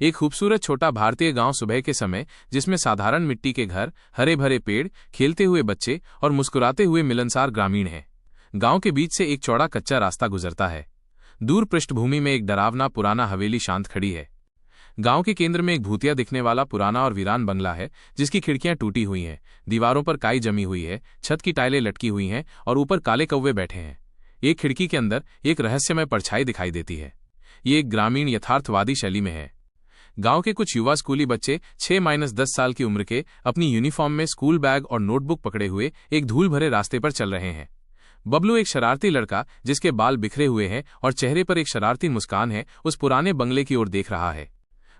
एक खूबसूरत छोटा भारतीय गांव सुबह के समय, जिसमें साधारण मिट्टी के घर, हरे भरे पेड़, खेलते हुए बच्चे और मुस्कुराते हुए मिलनसार ग्रामीण हैं। गांव के बीच से एक चौड़ा कच्चा रास्ता गुजरता है। दूर पृष्ठभूमि में एक डरावना पुराना हवेली शांत खड़ी है। गांव के केंद्र में एक भूतिया दिखने वाला पुराना और वीरान बंगला है, जिसकी खिड़कियां टूटी हुई हैं, दीवारों पर काई जमी हुई है, छत की टाइलें लटकी हुई हैं और ऊपर काले कौवे बैठे हैं। एक खिड़की के अंदर एक रहस्यमय परछाई दिखाई देती है। ये एक ग्रामीण यथार्थवादी शैली में है। गांव के कुछ युवा स्कूली बच्चे 6-10 साल की उम्र के अपनी यूनिफॉर्म में स्कूल बैग और नोटबुक पकड़े हुए एक धूल भरे रास्ते पर चल रहे हैं। बबलू, एक शरारती लड़का जिसके बाल बिखरे हुए हैं और चेहरे पर एक शरारती मुस्कान है, उस पुराने बंगले की ओर देख रहा है।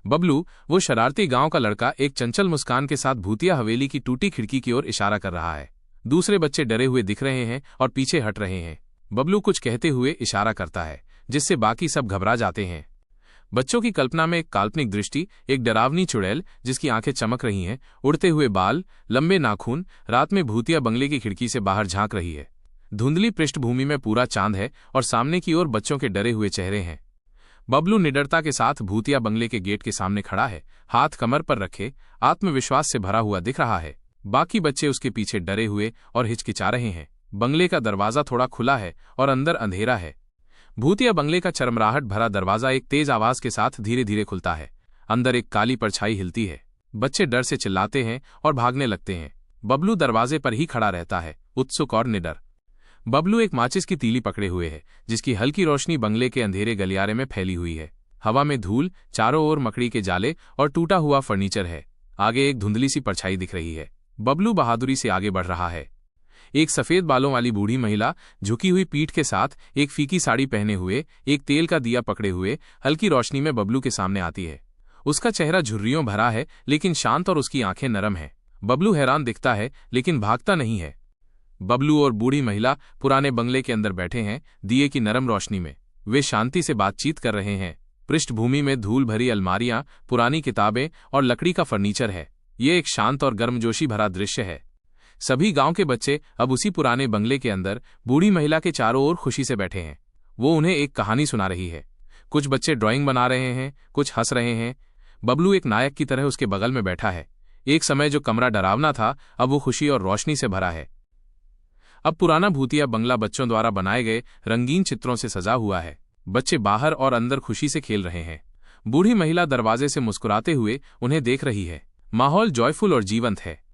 बबलू, वो शरारती गांव का लड़का, एक चंचल मुस्कान के साथ भूतिया हवेली की टूटी खिड़की की ओर इशारा कर रहा है। दूसरे बच्चे डरे हुए दिख रहे हैं और पीछे हट रहे हैं। बबलू कुछ कहते हुए इशारा करता है, जिससे बाकी सब घबरा जाते हैं। बच्चों की कल्पना में एक काल्पनिक दृष्टि, एक डरावनी चुड़ैल जिसकी आंखें चमक रही हैं, उड़ते हुए बाल, लंबे नाखून, रात में भूतिया बंगले की खिड़की से बाहर झांक रही है। धुंधली पृष्ठभूमि में पूरा चांद है और सामने की ओर बच्चों के डरे हुए चेहरे हैं। बबलू निडरता के साथ भूतिया बंगले के गेट के सामने खड़ा है, हाथ कमर पर रखे, आत्मविश्वास से भरा हुआ दिख रहा है। बाकी बच्चे उसके पीछे डरे हुए और हिचकिचा रहे हैं। बंगले का दरवाजा थोड़ा खुला है और अंदर अंधेरा है। भूतिया बंगले का चरमराहट भरा दरवाजा एक तेज आवाज के साथ धीरे धीरे खुलता है। अंदर एक काली परछाई हिलती है। बच्चे डर से चिल्लाते हैं और भागने लगते हैं। बबलू दरवाजे पर ही खड़ा रहता है, उत्सुक और निडर। बबलू एक माचिस की तीली पकड़े हुए है, जिसकी हल्की रोशनी बंगले के अंधेरे गलियारे में फैली हुई है। हवा में धूल, चारों ओर मकड़ी के जाले और टूटा हुआ फर्नीचर है। आगे एक धुंधली सी परछाई दिख रही है। बबलू बहादुरी से आगे बढ़ रहा है। एक सफेद बालों वाली बूढ़ी महिला, झुकी हुई पीठ के साथ, एक फीकी साड़ी पहने हुए, एक तेल का दिया पकड़े हुए, हल्की रोशनी में बबलू के सामने आती है। उसका चेहरा झुर्रियों भरा है, लेकिन शांत, और उसकी आंखें नरम हैं। बबलू हैरान दिखता है, लेकिन भागता नहीं है। बबलू और बूढ़ी महिला पुराने बंगले के अंदर बैठे हैं, दिए की नरम रोशनी में। वे शांति से बातचीत कर रहे हैं। पृष्ठभूमि में धूल भरी अलमारियां, पुरानी किताबें और लकड़ी का फर्नीचर है। ये एक शांत और गर्मजोशी भरा दृश्य है। सभी गांव के बच्चे अब उसी पुराने बंगले के अंदर बूढ़ी महिला के चारों ओर खुशी से बैठे हैं। वो उन्हें एक कहानी सुना रही है। कुछ बच्चे ड्राइंग बना रहे हैं, कुछ हंस रहे हैं। बबलू एक नायक की तरह उसके बगल में बैठा है। एक समय जो कमरा डरावना था, अब वो खुशी और रोशनी से भरा है। अब पुराना भूतिया बंगला बच्चों द्वारा बनाए गए रंगीन चित्रों से सजा हुआ है। बच्चे बाहर और अंदर खुशी से खेल रहे हैं। बूढ़ी महिला दरवाजे से मुस्कुराते हुए उन्हें देख रही है। माहौल जॉयफुल और जीवंत है।